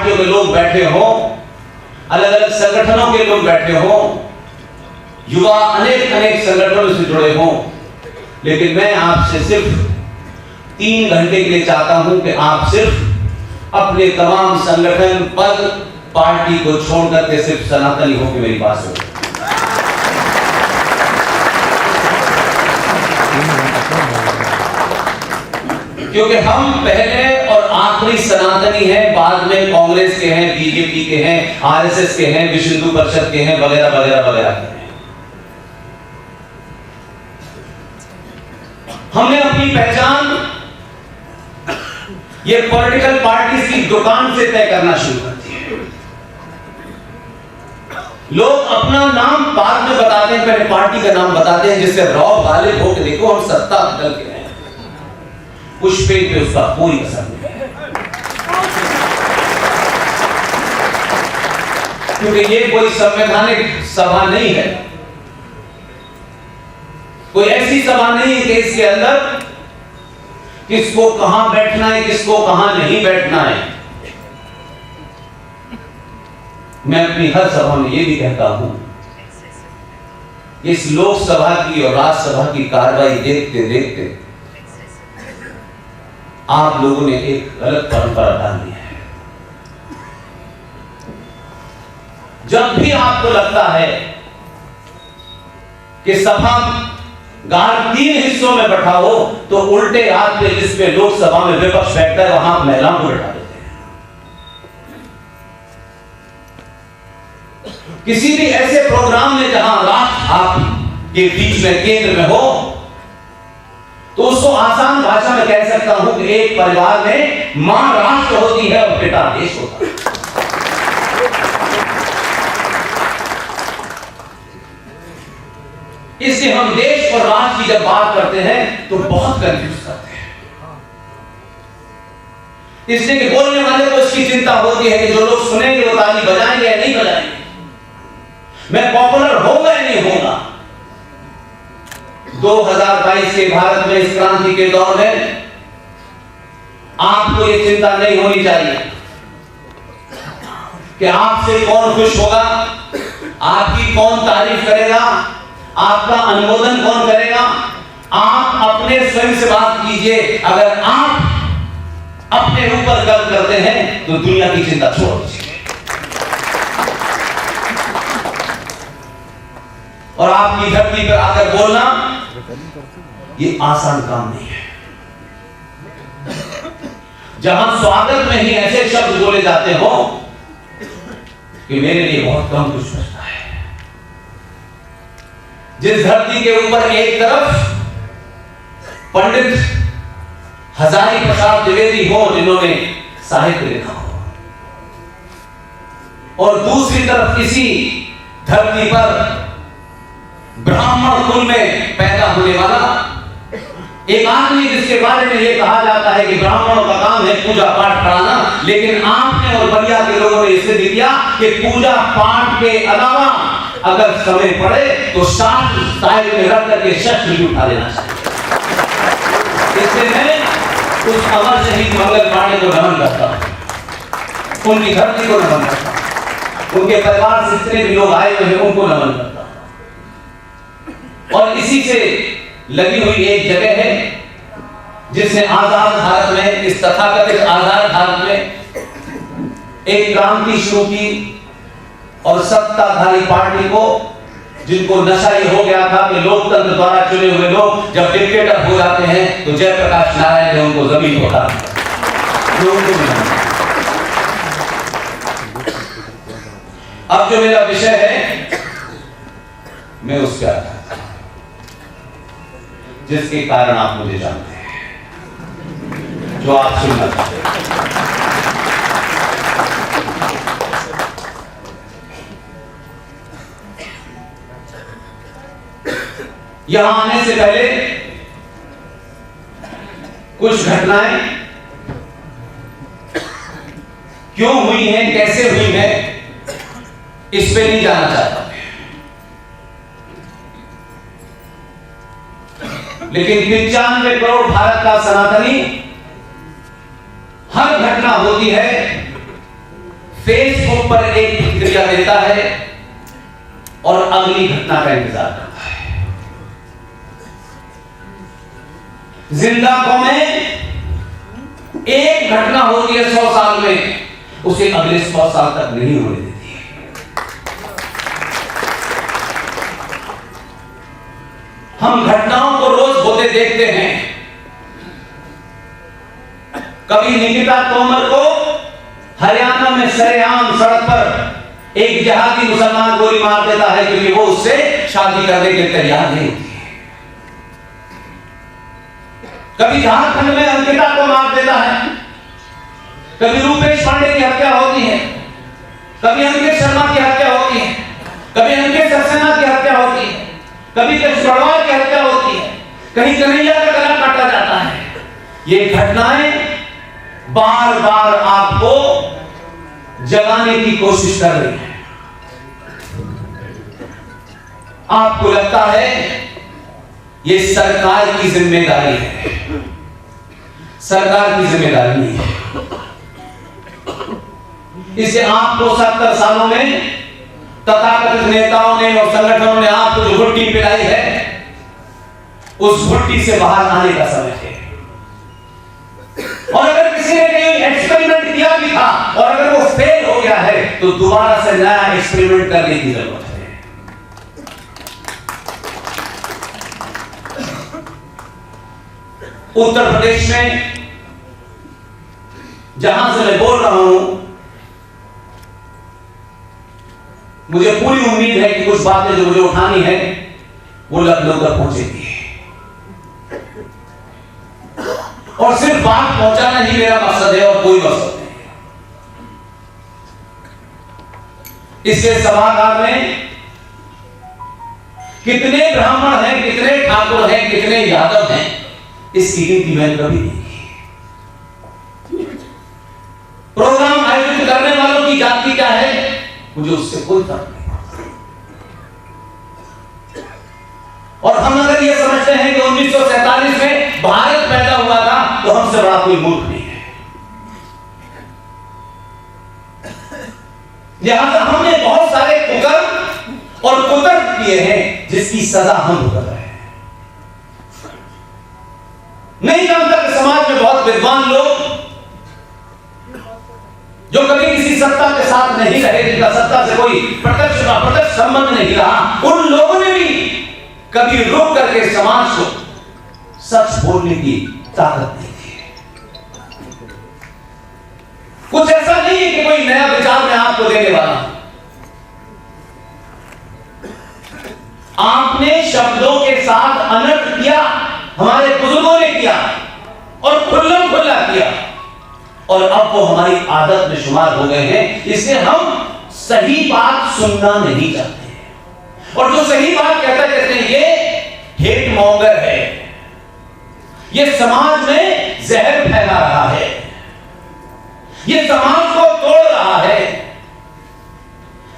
पार्टियों के लोग बैठे हों, अलग अलग संगठनों के लोग बैठे हों, युवा अनेक अनेक संगठनों से जुड़े हों, लेकिन मैं आपसे सिर्फ 3 घंटे के लिए चाहता हूं कि आप सिर्फ अपने तमाम संगठन पद पार्टी को छोड़ करके सिर्फ सनातनी होकर मेरी बात सुनो। क्योंकि हम पहले और आखिरी सनातनी हैं, बाद में कांग्रेस के हैं, बीजेपी के हैं, आरएसएस के हैं, विश्व हिंदू परिषद के हैं, वगैरह वगैरह वगैरह के हैं। हमने अपनी पहचान ये पॉलिटिकल पार्टी की दुकान से तय करना शुरू कर दिया। लोग अपना नाम बाद में बताते हैं, पहले पार्टी का नाम बताते हैं, जिससे रौब गालिब होकर देखो हम सत्ता बदल के हैं, उस पे उसका कोई असर नहीं है। क्योंकि ये कोई संवैधानिक सभा नहीं है, कोई ऐसी सभा नहीं है कि इसके अंदर किसको कहां बैठना है, किसको कहां नहीं बैठना है। मैं अपनी हर सभा में यह भी कहता हूं, इस लोकसभा की और राज्यसभा की कार्रवाई देखते देखते आप लोगों ने एक गलत परंपरा डाल दी है। जब भी आपको लगता है कि सभा गार 3 हिस्सों में बैठा हो, तो उल्टे हाथ पे जिसपे लोकसभा में विपक्ष बैठता है वहां महिलाओं को बैठा देते हैं। किसी भी ऐसे प्रोग्राम में जहां राष्ट्र आपके बीच में केंद्र में हो, तो उसको आसान भाषा में कह सकता हूं कि एक परिवार में मां राष्ट्र होती है और पिता देश होता है। इसलिए हम देश और राष्ट्र की जब बात करते हैं तो बहुत कंफ्यूज करते हैं। इसलिए कि बोलने वाले को इसकी चिंता होती है कि जो लोग सुनेंगे वो ताली बजाएंगे या नहीं बजाएंगे, मैं पॉपुलर होगा या नहीं होगा। 2022 के भारत में इस क्रांति के दौर में आपको यह चिंता नहीं होनी चाहिए कि आपसे कौन खुश होगा, आपकी कौन तारीफ करेगा, आपका अनुमोदन कौन करेगा। आप अपने स्वयं से बात कीजिए। अगर आप अपने ऊपर गर्व करते हैं तो दुनिया की चिंता छोड़ दीजिए। और आपकी धरती पर आकर बोलना ये आसान काम नहीं है। जहां स्वागत में ही ऐसे शब्द बोले जाते हो कि मेरे लिए बहुत कम कुछ बचता है। जिस धरती के ऊपर एक तरफ पंडित हजारी प्रसाद द्विवेदी हो जिन्होंने साहित्य लिखा हो, और दूसरी तरफ इसी धरती पर ब्राह्मण कुल में पैदा होने वाला एक आदमी जिसके बारे में यह कहा जाता है कि ब्राह्मणों का काम है पूजा पाठ कराना, लेकिन आपने और बलिया के लोगों ने इसे दिया कि पूजा पाठ के अलावा अगर समय पड़े तो शास्त्र साहिब में रख करके शस्त्र भी उठा लेना चाहिए। इसलिए मैं उस अमर शहीद मंगल पांडे को नमन करता हूं, उनकी धरती को नमन करता हूं, उनके परिवार से जितने भी लोग आए हुए हैं उनको नमन करता हूं। और इसी से लगी हुई एक जगह है जिसने आजाद भारत में, इस तथाकथित आजाद भारत में एक क्रांति शुरू की और सत्ताधारी पार्टी को, जिनको नशा ये हो गया था कि लोकतंत्र द्वारा चुने हुए लोग जब डिक्टेटर हो जाते हैं तो जयप्रकाश नारायण ने उनको जमीन को उतार दिया। अब जो मेरा विषय है मैं उस पर आता हूं, जिसके कारण आप मुझे जानते हैं, जो आप सुनना चाहते हैं। यहां आने से पहले कुछ घटनाएं क्यों हुई हैं, कैसे हुई हैं, इस पे नहीं जाना चाहता, लेकिन 95 करोड़ भारत का सनातनी, हर घटना होती है फेसबुक पर एक प्रतिक्रिया देता है और अगली घटना का इंतजार करता है। जिंदा कौमें एक घटना होती है 100 साल में, उसे अगले 100 साल तक नहीं होने देती। हम घटनाओं को रोज होते देखते हैं। कभी निकिता तोमर को हरियाणा में सरेआम सड़क पर एक जिहादी मुसलमान गोली मार देता है क्योंकि वो उससे शादी करने के लिए तैयार नहीं होती है। कभी झारखंड में अंकिता को मार देता है, कभी रूपेश पांडे की हत्या होती है, कभी अंकित शर्मा की हत्या होती है, कभी अंकित सक्सेना की हत्या होती है, कभी गढ़वाल की हत्या होती है, कहीं कन्हैया का गला काटा जाता है। ये घटनाएं बार बार आपको जगाने की कोशिश कर रही है। आपको लगता है ये सरकार की जिम्मेदारी है, सरकार की जिम्मेदारी नहीं है। इसे आपको 70 सालों में तथाकथित नेताओं ने और संगठनों ने आपको जो घुट्टी पिलाई है, उस घुट्टी से बाहर आने का समय है। और अगर किसी ने कहीं एक्सपेरिमेंट किया भी था और अगर वो फेल हो गया है तो दोबारा से नया एक्सपेरिमेंट करने की जरूरत है। उत्तर प्रदेश में जहां से मैं बोल रहा हूं, मुझे पूरी उम्मीद है कि कुछ बातें जो मुझे उठानी है वो लखनऊ तक पहुंचेगी। और सिर्फ बात पहुंचाना ही मेरा मकसद है और कोई मकसद नहीं। इससे सभागार में कितने ब्राह्मण हैं, कितने ठाकुर हैं, कितने यादव हैं, इसकी गिनती मैंने कभी नहीं की। प्रोग्राम आयोजित करने वालों की जाति क्या है, मुझे उससे कोई फर्क नहीं। और हम अगर ये समझते हैं कि 1947 में भारत पैदा हुआ था तो हमसे बड़ा कोई मूर्ख नहीं है। लिहाजा हमने बहुत सारे कुकर्म और कुतर्क किए हैं जिसकी सजा हम भुगत रहे हैं। नहीं जानता कि समाज में बहुत विद्वान लोग जो कभी किसी सत्ता के साथ नहीं रहे, जिनका सत्ता से कोई प्रत्यक्ष अप्रत्यक्ष संबंध नहीं रहा, उन लोगों ने भी कभी रुक करके समाज को सच बोलने की ताकत नहीं थी। कुछ ऐसा नहीं है कि कोई नया विचार मैं आपको देने वाला हूं। आपने शब्दों के साथ अनर्थ किया, हमारे बुजुर्गों ने किया और खुल्लम खुल्ला किया, और अब वो हमारी आदत में शुमार हो गए हैं। इसलिए हम सही बात सुनना नहीं चाहते, और जो सही बात कहते हैं ये हेट मॉन्गर है, ये समाज में जहर फैला रहा है, ये समाज को तोड़ रहा है।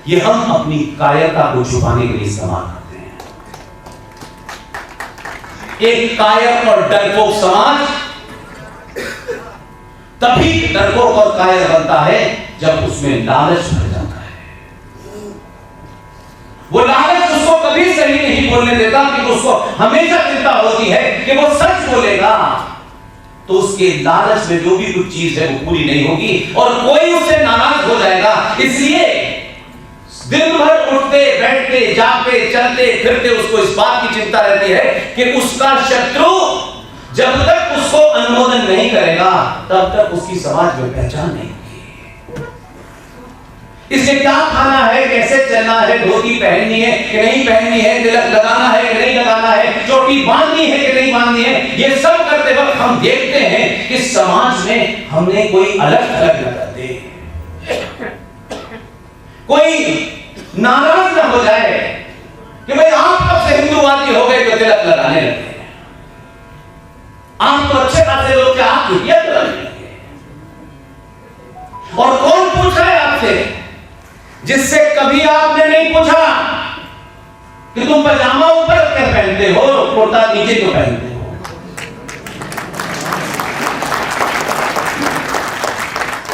ये हम अपनी कायरता को छुपाने के लिए इस्तेमाल करते हैं। एक कायर और डरपोक समाज तभी डरपोक और कायर बनता है जब उसमें लालच भर जाता है। वो लालच उसको कभी सही नहीं बोलने देता, कि उसको हमेशा चिंता होती है कि वो सच बोलेगा तो उसके लालच में जो भी कुछ चीज है वो पूरी नहीं होगी और कोई उससे नाराज हो जाएगा। इसलिए दिन भर उठते बैठते जागते चलते फिरते उसको इस बात की चिंता रहती है कि उसका शत्रु जब तक उसको अनुमोदन नहीं करेगा तब तक उसकी समाज में पहचान नहीं होगी। इसे क्या खाना है, कैसे चलना है, धोती पहननी है कि नहीं पहननी है, तिलक लगाना है कि नहीं लगाना है, चोटी बांधनी है कि नहीं बांधनी है, ये सब करते वक्त हम देखते हैं कि समाज में हमने कोई अलग थलग न कर दे, कोई नाराज न हो जाए कि भाई आप कब से हिंदूवादी हो गए तो तिलक लगाने लगे, आप तो अच्छे खासे लोग क्या आप चुटिया लगाने लगे। और कौन पूछ रहा है आपसे, जिससे कभी आपने नहीं पूछा कि तुम पजामा ऊपर क्या पहनते हो, कुर्ता नीचे क्यों पहनते हो।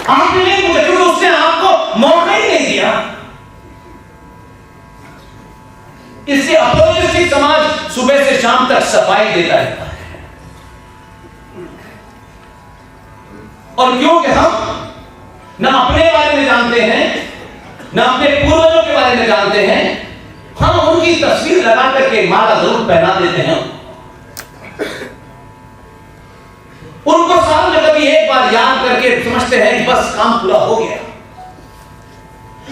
आपने नहीं पूछा क्योंकि उसने आपको जिसके अपोजिस्टिक समाज सुबह से शाम तक सफाई देता रहता है। और क्योंकि हम ना अपने बारे में जानते हैं, ना अपने पूर्वजों के बारे में जानते हैं, हम उनकी तस्वीर लगा करके माला जरूर पहना देते हैं। उनको साल में कभी एक बार याद करके समझते हैं कि बस काम पूरा हो गया।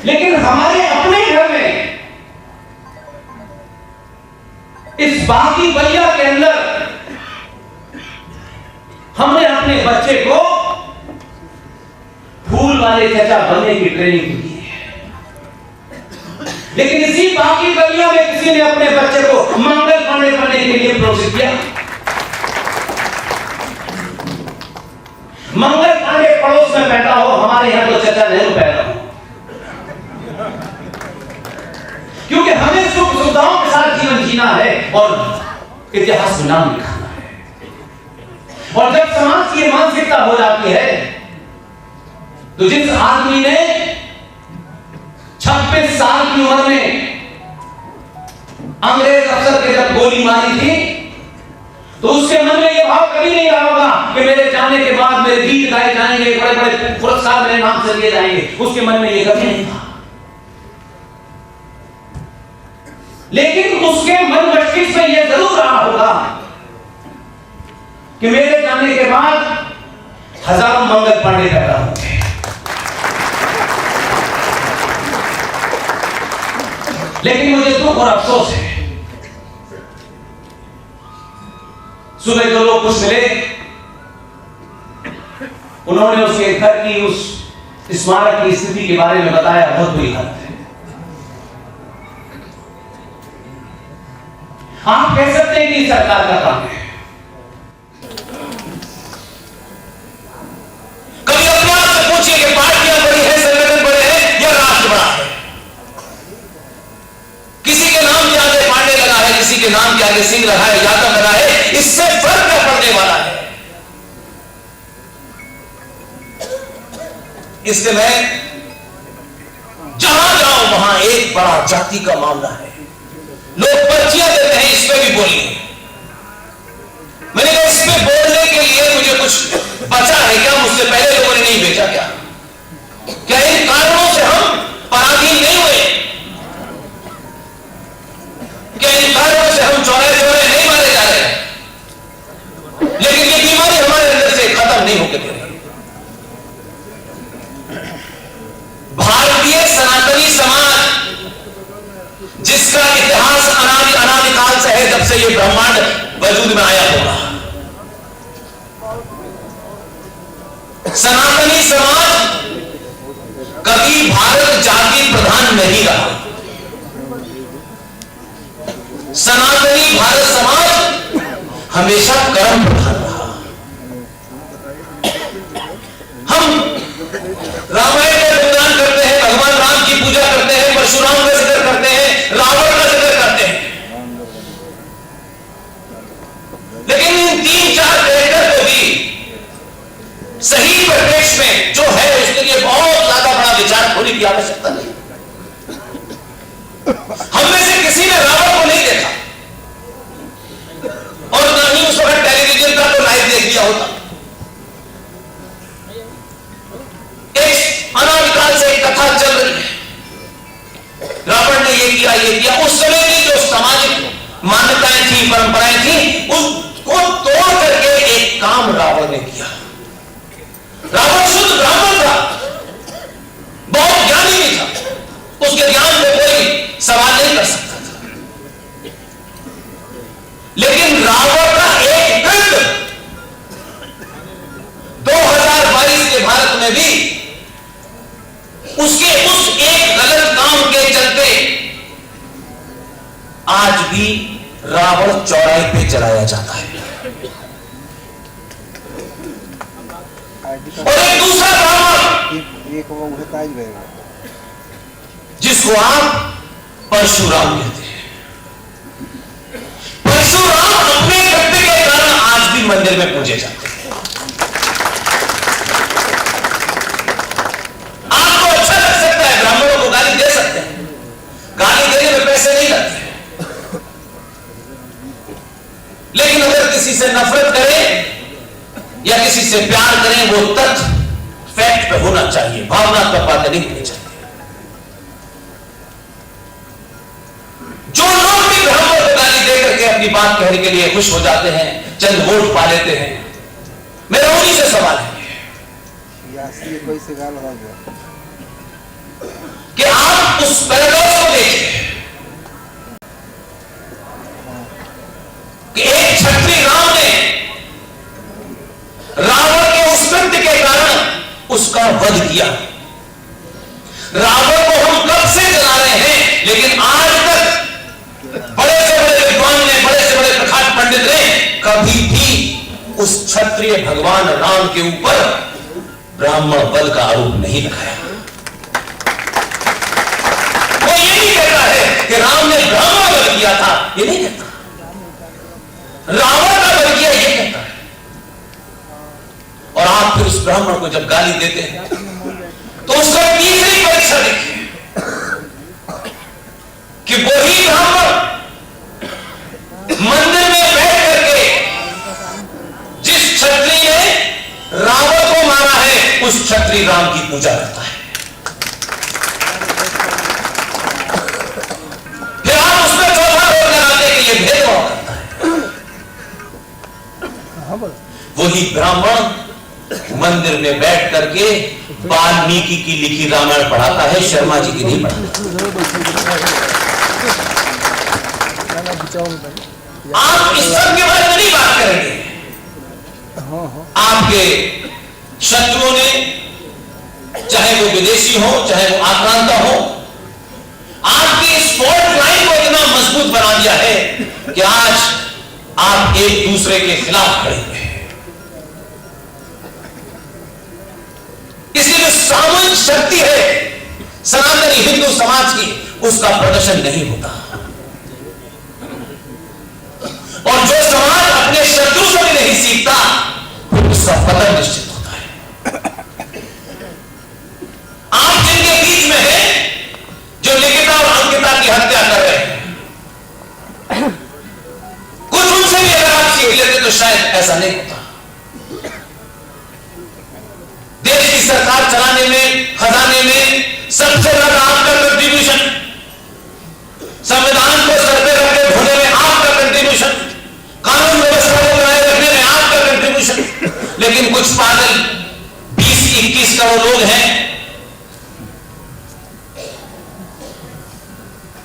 लेकिन हमारे अपने घर में इस बागी बलिया के अंदर हमने अपने बच्चे को फूल वाले चचा बनने की ट्रेनिंग दी है। लेकिन इसी बागी बलिया में किसी ने अपने बच्चे को मंगल पांडे बनने के लिए प्रोत्साहित किया। मंगल पांडे पड़ोस में पैदा हो, हमारे यहां तो चचा नेहरू पैदा हो, क्योंकि हमें सुख सुविधाओं के साथ जीवन जीना है और इतिहास में नाम लिखाना है। और जब समाज की मानसिकता हो जाती है तो जिस आदमी ने 26 साल की उम्र में अंग्रेज अफसर के जब गोली मारी थी तो उसके मन में यह भाव कभी नहीं रहा होगा कि मेरे जाने के बाद मेरे गीत गाए जाएंगे, बड़े बड़े पुरस्कार मेरे नाम से दिए जाएंगे। उसके मन में यह कभी नहीं था। लेकिन उसके मन मस्तिष्क में यह जरूर रहा होगा कि मेरे जाने के बाद हजारों मंगल पांडे पैदा होंगे। लेकिन मुझे दुख और अफसोस है, सुबह जो लोग कुछ मिले उन्होंने उसके घर की उस स्मारक की स्थिति के बारे में बताया। बहुत बुरी हालत है। आप कह सकते हैं कि सरकार का काम है। कभी अपने आप से पूछिए कि पार्टियां बड़ी है, संगठन बड़े हैं या राष्ट्र बड़ा है। किसी के नाम के आगे पांडे लगा है, किसी के नाम के आगे सिंह लगा है, यादव लगा है, इससे फर्क क्या पड़ने वाला है। इसलिए मैं जहां जाऊं वहां एक बड़ा जाति का मामला है। लोग पर्चियां देते हैं, इस पे भी बोलिए। मैंने कहा इस पे बोलने के लिए मुझे कुछ बचा है क्या? मुझसे पहले लोगों ने नहीं बेचा क्या? क्या इन कारणों से हम पराधीन नहीं हुए? क्या इन कारणों से हम चौराहे चौराहे नहीं मारे जा रहे? लेकिन ये बीमारी हमारे अंदर से खत्म नहीं होकर दे रही। भारतीय सनातनी समाज जिसका इतिहास अनादिकाल से है, जब से ये ब्रह्मांड वजूद में आया होगा, सनातनी समाज कभी भारत जाति प्रधान नहीं रहा। सनातनी भारत समाज हमेशा कर्म प्रधान रहा। हम रामायण का गुणगान करते हैं, भगवान राम की पूजा करते हैं, परशुराम का जिक्र करते हैं, रावण का जिक्र करते हैं, लेकिन इन 3-4 कैरेक्टर को भी सही परिवेश में जो है उसके लिए बहुत ज्यादा बड़ा विचार होने की आवश्यकता नहीं। हम में से किसी ने रावण को नहीं देखा और ना ही उस वक्त टेलीविजन का तो लाइव देख लिया होता। अनादिकाल से एक कथा चल रही है, रावण ने ये किया। उस समय की जो सामाजिक मान्यताएं थी, परंपराएं थी, उसको तोड़ करके एक काम रावण ने किया। रावण शुद्ध ब्राह्मण था, बहुत ज्ञानी भी था, उसके ज्ञान पे कोई सवाल नहीं कर सकता था। लेकिन रावण का एक पिंड 2022 के भारत में भी उसके उस एक गलत काम के चलते आज भी रावण चौराहे पे जलाया जाता है। और एक दूसरा रावण जिसको आप परशुराम कहते हैं, परशुराम अपने कृत्य के कारण आज भी मंदिर में पूजे जाते हैं। आपको अच्छा लग सकता है, ब्राह्मणों को गाली दे सकते हैं, गाली देने में पैसे नहीं लगते, से प्यार करें वो तथ्य फैक्ट पे होना चाहिए, भावनात्मक बातें नहीं होनी चाहिए। जो लोग भी ब्राह्मण को गाली दे करके अपनी बात कहने के लिए खुश हो जाते हैं, चंद वोट पा लेते हैं, मेरा उन्हीं से सवाल है कि आप उस पैराडॉक्स को देखिए कि एक क्षत्रिय राम ने रावण के उस कृत्य के कारण उसका वध किया। रावण को हम कब से जला रहे हैं, लेकिन आज तक बड़े से बड़े विद्वान ने, बड़े से बड़े प्रख्यात पंडित ने कभी भी उस क्षत्रिय भगवान राम के ऊपर ब्राह्मण वध का आरोप नहीं लगाया। वो ये नहीं कहता है कि राम ने ब्राह्मण वध किया था, ये नहीं कहता। रावण का वध किया, ये कहता है। और आप फिर उस ब्राह्मण को जब गाली देते हैं तो उसका तीसरी परीक्षा देखिए कि वही ब्राह्मण मंदिर में बैठ करके जिस क्षत्रिय ने रावण को मारा है उस क्षत्रिय राम की पूजा करता है। फिर आप उसमें चौथा रोग लगाते कि ये भेदभाव करता है। वही ब्राह्मण मंदिर में बैठ करके वाल्मीकि की लिखी रामायण पढ़ाता है, शर्मा जी की नहीं पढ़ाता। आप इस सब के बारे में नहीं बात करेंगे। आपके शत्रुओं ने, चाहे वो विदेशी हो चाहे वो आक्रांता हो, आपकी स्पॉट लाइन को इतना मजबूत बना दिया है कि आज आप एक दूसरे के खिलाफ खड़े हुए हैं। इसलिए जो सामूहिक शक्ति है सनातनी हिंदू समाज की, उसका प्रदर्शन नहीं होता। और जो समाज अपने शत्रु से भी नहीं सीखता, फिर उसका पतन निश्चित होता है। आप जिनके बीच में हैं, जो लिखिता और अंकिता की हत्या कर रहे हैं, कुछ उनसे भी अगर आप सीख लेते तो शायद ऐसा नहीं होता। देश की सरकार चलाने में, खजाने में सबसे ज्यादा आपका कंट्रीब्यूशन, संविधान को सर पे रखते धोने में आपका कंट्रीब्यूशन, कानून व्यवस्था को बनाए रखने में आपका कंट्रीब्यूशन। लेकिन कुछ पागल 20-21 करोड़ लोग हैं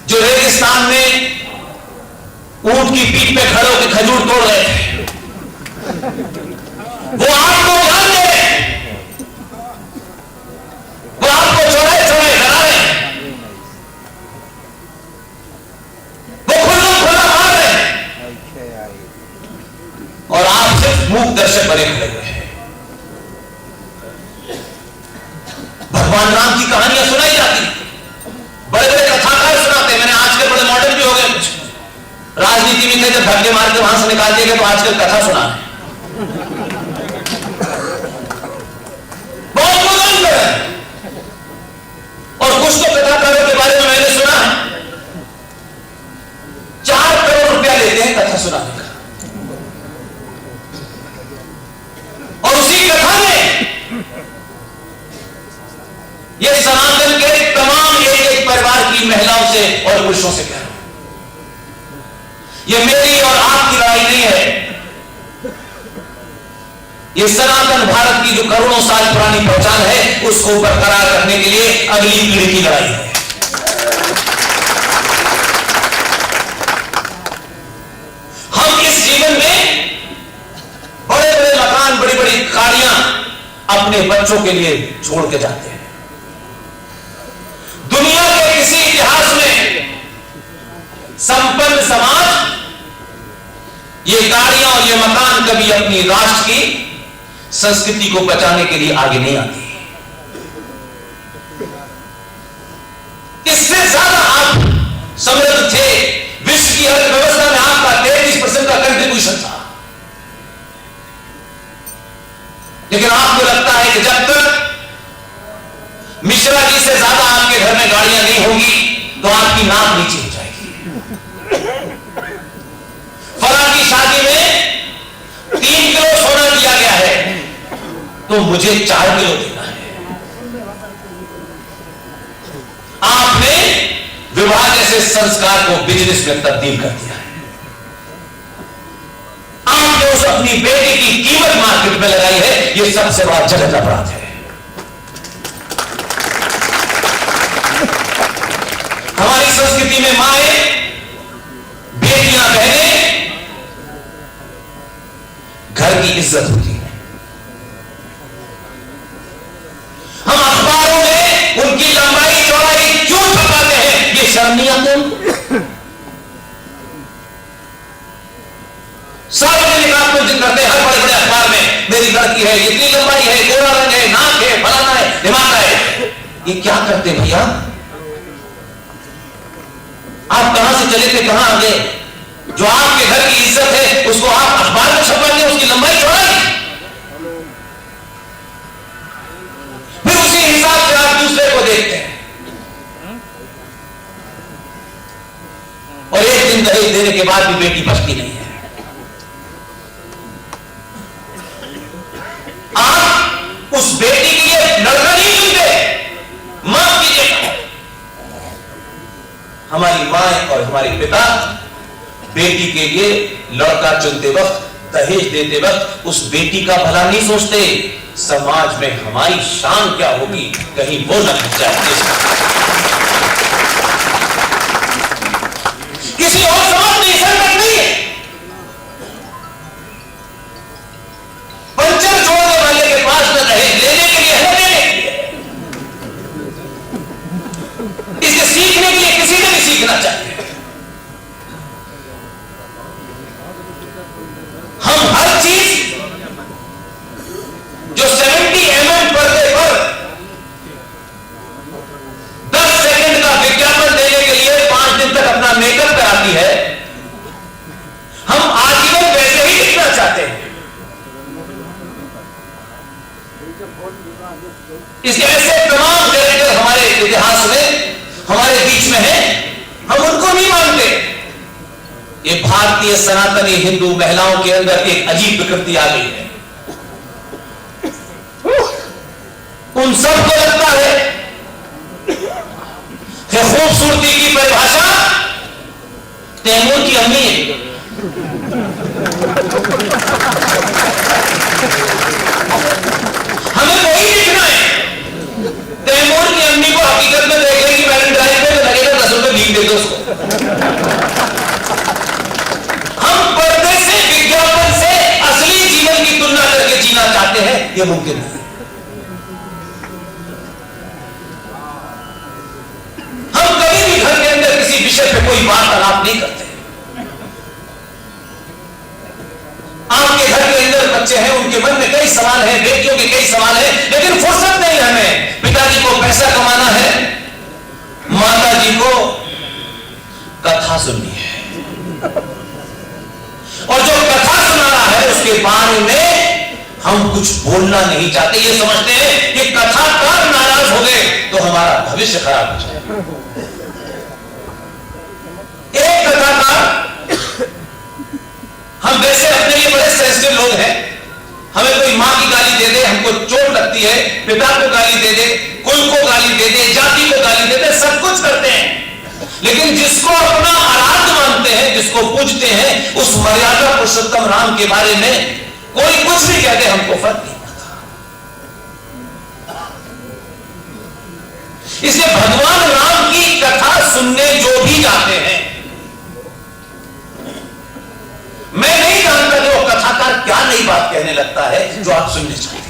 जो रेगिस्तान में ऊंट की पीठ पे खड़े होकर खजूर तोड़ रहे थे, वो आपको ध्यान दे, वो आपको चौड़ाए चौड़ाए डरा रहे, वो खुला खुला मार रहे और आप सिर्फ मूक दर्शक बने खड़े हुए हैं। भगवान राम की कहानियां सुनाई जाती, बड़े बड़े कथाकार सुनाते हैं। मैंने आजकल बड़े मॉडर्न भी हो गए, कुछ राजनीति में थे, जब धक्के मार के वहां से निकाल दिए गए तो आजकल कथा सुना है। बहुत मदद है। और कुछ तो कथाकारों के बारे में मैंने सुना है 4 करोड़ रुपया लेते हैं कथा सुनाने का, और उसी कथा में ये सनातन के तमाम एक परिवार की महिलाओं से और पुरुषों से कह रहा हूं, ये मेरी और आपकी लड़ाई नहीं है, ये सनातन भारत की जो करोड़ों साल पुरानी पहचान है उसको बरकरार रखने के लिए अगली पीढ़ी की लड़ाई है। हम इस जीवन में बड़े बड़े मकान, बड़ी बड़ी गाड़ियां अपने बच्चों के लिए छोड़ के जाते हैं। दुनिया के किसी इतिहास में संपन्न समाज ये गाड़ियां और ये मकान कभी अपनी राष्ट्र की संस्कृति को बचाने के लिए आगे नहीं आती। इससे ज्यादा आप समृद्ध थे, विश्व की अर्थव्यवस्था में आपका 33% का कंट्रीब्यूशन था। लेकिन आपको लगता है कि जब तक मिश्रा जी से ज्यादा आपके घर में गाड़ियां नहीं होंगी तो आपकी नाक नीचे हो जाएगी। फला की शादी में 3 किलो सोना दिया गया है, तो मुझे 4 किलो देना है। आपने विवाह जैसे संस्कार को बिजनेस में तब्दील कर दिया है। आपने उस अपनी बेटी की कीमत मार्केट में लगाई है। यह सबसे बड़ा जघन्य अपराध है। हमारी संस्कृति में माएं, बेटियां, बहनें घर की इज्जत होती है। हम अखबारों में उनकी लंबाई चौड़ाई क्यों छपाते हैं? ये शर्म नहीं आती? सार्वजनिक आत्मचित करते हैं हर बड़े बड़े अखबार में, मेरी लड़की है, इतनी लंबाई है, गोरा रंग है, नाक है, फलाना है, दिमाग है। ये क्या करते भैया? आप कहां से चले थे कहां आ गए? जो आपके घर की इज्जत है उसको आप अखबार में छपाते हैं, उसकी लंबाई चौड़ाई। फिर उसी हिसाब से आप दूसरे को देखते हैं। और एक दिन दहेज देने के बाद भी बेटी बचती नहीं है। आप उस बेटी के लिए लड़का नहीं चुनते। माफ कीजिएगा, हमारी माँ और हमारे पिता बेटी के लिए लड़का चुनते वक्त, दहेज देते वक्त उस बेटी का भला नहीं सोचते। समाज में हमारी शान क्या होगी, कहीं वो न घट जाए। किसी और समाज में संकट नहीं है। पंचर छोड़ने वाले के पास न दहेज लेने के लिए है, देने के लिए। इसे सीखने के लिए किसी ने भी सीखना चाहिए। हम हर चीज जो 70 mm पर्दे पर 10 सेकंड का विज्ञापन देने के लिए 5 दिन तक अपना मेकअप कराती है, हम आजीवन वैसे ही दिखना चाहते हैं। इसके ऐसे तमाम कैरेक्टर हमारे इतिहास में हमारे बीच में हैं, हम उनको नहीं मानते। ये भारतीय सनातनी हिंदू महिलाओं के अंदर एक अजीब प्रकृति आ गई है। उन सबको लगता है कि खूबसूरती की परिभाषा तैमूर की अम्मी है। हमें वही दिखना है। तैमूर की अम्मी को हकीकत में देखेगी मैरिन ड्राइव पे, तो लगेगा 10 रुपए भीख दे दो उसको। हम पर्दे से, विज्ञापन से असली जीवन की तुलना करके जीना चाहते हैं, यह मुमकिन नहीं। हम कभी भी घर के अंदर किसी विषय पे कोई वार्तालाप नहीं करते। आपके घर के अंदर बच्चे हैं, उनके मन में कई सवाल हैं, बेटियों के कई सवाल हैं, लेकिन फुर्सत नहीं है हमें। पिताजी को पैसा कमाना है, माताजी को कथा सुननी है, और जो कथा सुना रहा है उसके बारे में हम कुछ बोलना नहीं चाहते। ये समझते हैं कि कथाकार नाराज हो गए तो हमारा भविष्य खराब हो जाए। एक कथाकार, हम वैसे अपने लिए बड़े सेंसिटिव लोग हैं, हमें कोई मां की गाली दे दे हमको चोट लगती है, पिता को गाली दे दे, कुल को गाली दे दे, जाति को गाली दे दे, सब कुछ करते हैं। लेकिन जिसको अपना आराध्य मानते हैं, जिसको पूजते हैं, उस मर्यादा पुरुषोत्तम राम के बारे में कोई कुछ भी कहते, हमको फर्क नहीं पड़ता। इसलिए भगवान राम की कथा सुनने जो भी जाते हैं, मैं नहीं जानता कि वो कथाकार क्या नई बात कहने लगता है जो आप सुनने चाहिए।